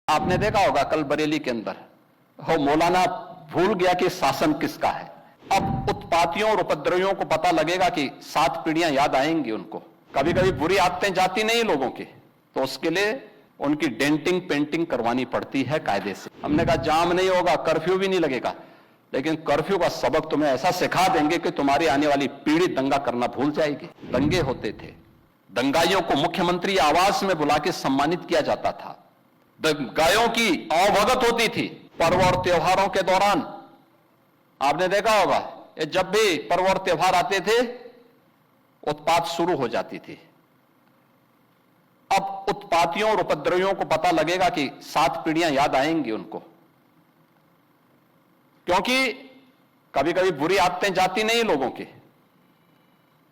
आपने देखा होगा कल बरेली के अंदर हो मौलाना भूल गया कि शासन किसका है। अब उत्पातियों और उपद्रवियों को पता लगेगा कि 7 पीढ़ियां याद आएंगी उनको। कभी कभी बुरी आदतें जाती नहीं लोगों की, तो उसके लिए उनकी डेंटिंग पेंटिंग करवानी पड़ती है कायदे से। हमने कहा जाम नहीं होगा, कर्फ्यू भी नहीं लगेगा, लेकिन कर्फ्यू का सबक तुम्हें ऐसा सिखा देंगे कि तुम्हारी आने वाली पीढ़ी दंगा करना भूल जाएगी। दंगे होते थे, दंगाइयों को मुख्यमंत्री आवास में बुला के सम्मानित किया जाता था। दंगाइयों की अवभगत होती थी। पर्व और त्योहारों के दौरान आपने देखा होगा, जब भी पर्व और त्योहार आते थे उत्पात शुरू हो जाती थी। अब उत्पातियों और उपद्रवियों को पता लगेगा कि 7 पीढ़ियां याद आएंगी उनको, क्योंकि कभी कभी बुरी आदतें जाती नहीं लोगों की,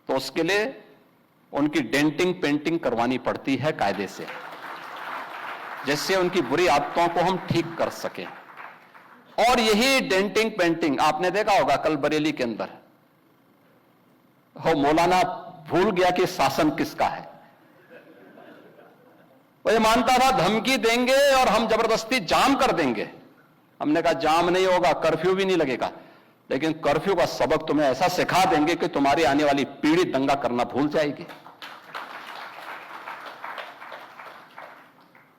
तो उसके लिए उनकी डेंटिंग पेंटिंग करवानी पड़ती है कायदे से, जिससे उनकी बुरी आदतों को हम ठीक कर सकें। और यही डेंटिंग पेंटिंग आपने देखा होगा कल बरेली के अंदर हो मौलाना भूल गया कि शासन किसका है। वो ये मानता था धमकी देंगे और हम जबरदस्ती जाम कर देंगे। हमने कहा जाम नहीं होगा, कर्फ्यू भी नहीं लगेगा, लेकिन कर्फ्यू का सबक तुम्हें ऐसा सिखा देंगे कि तुम्हारी आने वाली पीढ़ी दंगा करना भूल जाएगी।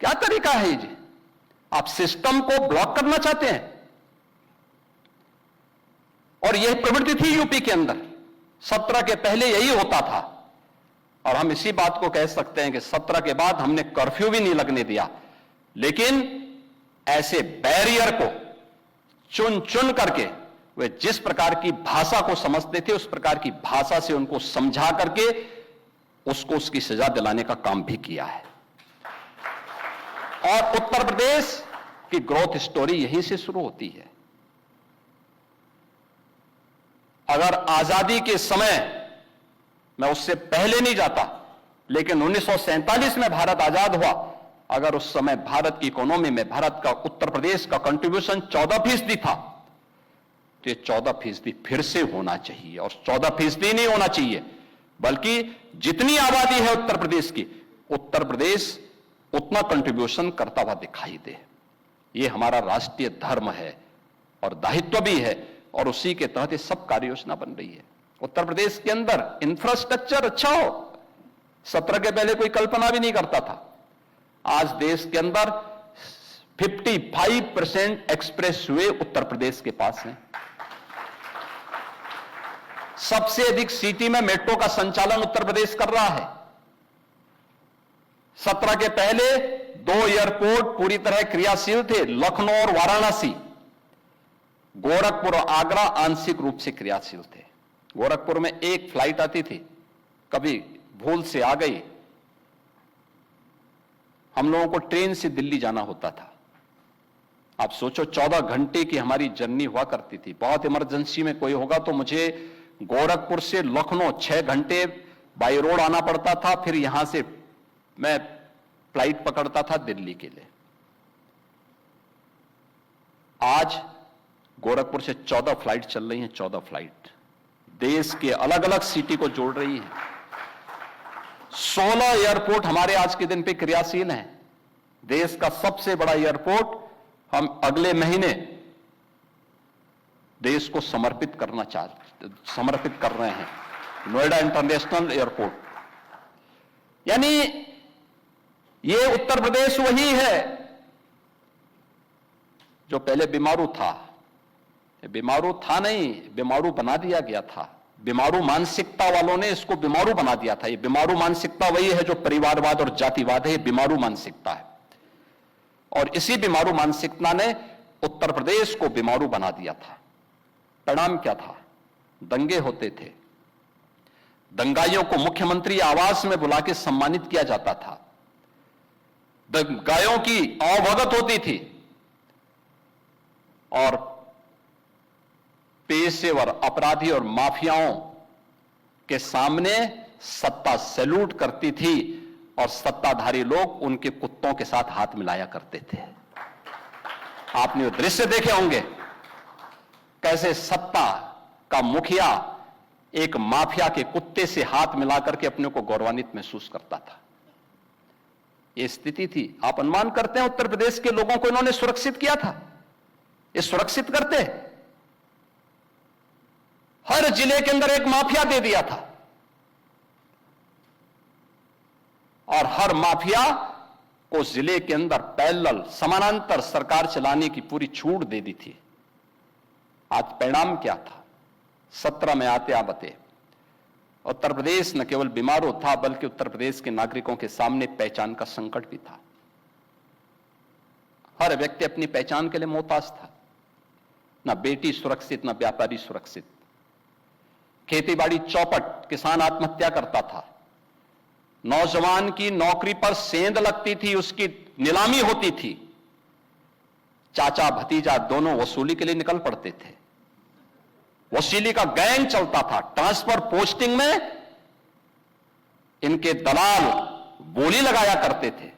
क्या तरीका है जी? आप सिस्टम को ब्लॉक करना चाहते हैं। और यह प्रवृत्ति थी यूपी के अंदर, 17 के पहले यही होता था। और हम इसी बात को कह सकते हैं कि 17 के बाद हमने कर्फ्यू भी नहीं लगने दिया, लेकिन ऐसे बैरियर को चुन चुन करके वे जिस प्रकार की भाषा को समझते थे उस प्रकार की भाषा से उनको समझा करके उसको उसकी सजा दिलाने का काम भी किया है। और उत्तर प्रदेश की ग्रोथ स्टोरी यहीं से शुरू होती है। अगर आजादी के समय, मैं उससे पहले नहीं जाता, लेकिन 1947 में भारत आजाद हुआ, अगर उस समय भारत की इकोनॉमी में भारत का उत्तर प्रदेश का कंट्रीब्यूशन 14% था, तो ये 14% फिर से होना चाहिए। और 14% नहीं होना चाहिए, बल्कि जितनी आबादी है उत्तर प्रदेश की, उत्तर प्रदेश उतना कंट्रीब्यूशन करता हुआ दिखाई दे। ये हमारा राष्ट्रीय धर्म है और दायित्व भी है, और उसी के तहत ये सब कार्य योजना बन रही है। उत्तर प्रदेश के अंदर इंफ्रास्ट्रक्चर अच्छा हो, 17 के पहले कोई कल्पना भी नहीं करता था। आज देश के अंदर 55% एक्सप्रेस वे उत्तर प्रदेश के पास है। सबसे अधिक सिटी में मेट्रो का संचालन उत्तर प्रदेश कर रहा है। 17 के पहले 2 एयरपोर्ट पूरी तरह क्रियाशील थे, लखनऊ और वाराणसी। गोरखपुर और आगरा आंशिक रूप से क्रियाशील थे। गोरखपुर में एक फ्लाइट आती थी, कभी भूल से आ गई, हम लोगों को ट्रेन से दिल्ली जाना होता था। आप सोचो 14 घंटे की हमारी जर्नी हुआ करती थी। बहुत इमरजेंसी में कोई होगा तो मुझे गोरखपुर से लखनऊ 6 घंटे बाई रोड आना पड़ता था, फिर यहां से मैं फ्लाइट पकड़ता था दिल्ली के लिए। आज गोरखपुर से 14 फ्लाइट चल रही हैं, 14 फ्लाइट देश के अलग अलग सिटी को जोड़ रही है। 16 एयरपोर्ट हमारे आज के दिन पे क्रियाशील हैं। देश का सबसे बड़ा एयरपोर्ट हम अगले महीने देश को समर्पित कर रहे हैं, नोएडा इंटरनेशनल एयरपोर्ट। यानी ये उत्तर प्रदेश वही है जो पहले बीमारू था। बीमारू था नहीं, बीमारू बना दिया गया था। बीमारू मानसिकता वालों ने इसको बीमारू बना दिया था। ये बीमारू मानसिकता वही है जो परिवारवाद और जातिवाद है, ये बीमारू मानसिकता है। और इसी बीमारू मानसिकता ने उत्तर प्रदेश को बीमारू बना दिया था। परिणाम क्या था? दंगे होते थे, दंगाइयों को मुख्यमंत्री आवास में बुला के सम्मानित किया जाता था। दंगाइयों की अवभगत होती थी और पेशेवर अपराधी और माफियाओं के सामने सत्ता सैल्यूट करती थी और सत्ताधारी लोग उनके कुत्तों के साथ हाथ मिलाया करते थे। आपने वो दृश्य देखे होंगे, कैसे सत्ता का मुखिया एक माफिया के कुत्ते से हाथ मिलाकर के अपने को गौरवान्वित महसूस करता था। ये स्थिति थी। आप अनुमान करते हैं उत्तर प्रदेश के लोगों को इन्होंने सुरक्षित किया था? ये सुरक्षित करते? हर जिले के अंदर एक माफिया दे दिया था और हर माफिया को जिले के अंदर पैरेलल समानांतर सरकार चलाने की पूरी छूट दे दी थी। आज परिणाम क्या था? 17 में आते आते उत्तर प्रदेश न केवल बीमारू था बल्कि उत्तर प्रदेश के नागरिकों के सामने पहचान का संकट भी था। हर व्यक्ति अपनी पहचान के लिए मोहताज था। न बेटी सुरक्षित, न व्यापारी सुरक्षित। खेतीबाड़ी चौपट, किसान आत्महत्या करता था। नौजवान की नौकरी पर सेंध लगती थी, उसकी नीलामी होती थी। चाचा भतीजा दोनों वसूली के लिए निकल पड़ते थे। वसूली का गैंग चलता था। ट्रांसफर पोस्टिंग में इनके दलाल बोली लगाया करते थे।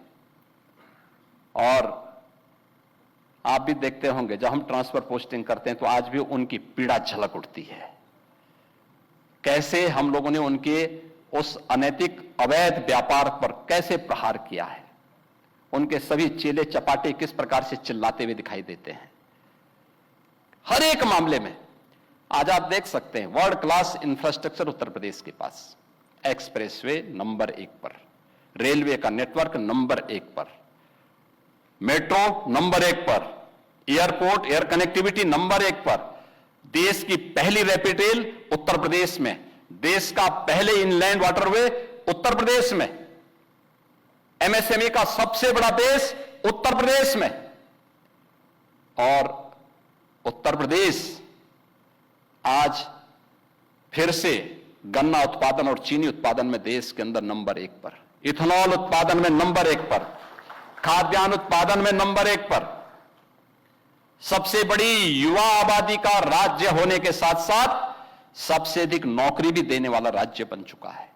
और आप भी देखते होंगे जब हम ट्रांसफर पोस्टिंग करते हैं तो आज भी उनकी पीड़ा झलक उठती है। कैसे हम लोगों ने उनके उस अनैतिक अवैध व्यापार पर कैसे प्रहार किया है। उनके सभी चेले चपाटे किस प्रकार से चिल्लाते हुए दिखाई देते हैं। हर एक मामले में आज आप देख सकते हैं world class infrastructure Uttar Pradesh के पास। एक्सप्रेसवे नंबर 1 पर, रेलवे का नेटवर्क नंबर 1 पर, मेट्रो नंबर 1 पर, एयरपोर्ट एयर कनेक्टिविटी नंबर 1 पर, देश की पहली रैपिड रेल उत्तर प्रदेश में, देश का पहले इनलैंड वाटरवे उत्तर प्रदेश में, एमएसएमई का सबसे बड़ा बेस उत्तर प्रदेश में। और उत्तर प्रदेश आज फिर से गन्ना उत्पादन और चीनी उत्पादन में देश के अंदर नंबर 1 पर, इथेनॉल उत्पादन में नंबर 1 पर, खाद्यान्न उत्पादन में नंबर 1 पर, सबसे बड़ी युवा आबादी का राज्य होने के साथ साथ सबसे अधिक नौकरी भी देने वाला राज्य बन चुका है।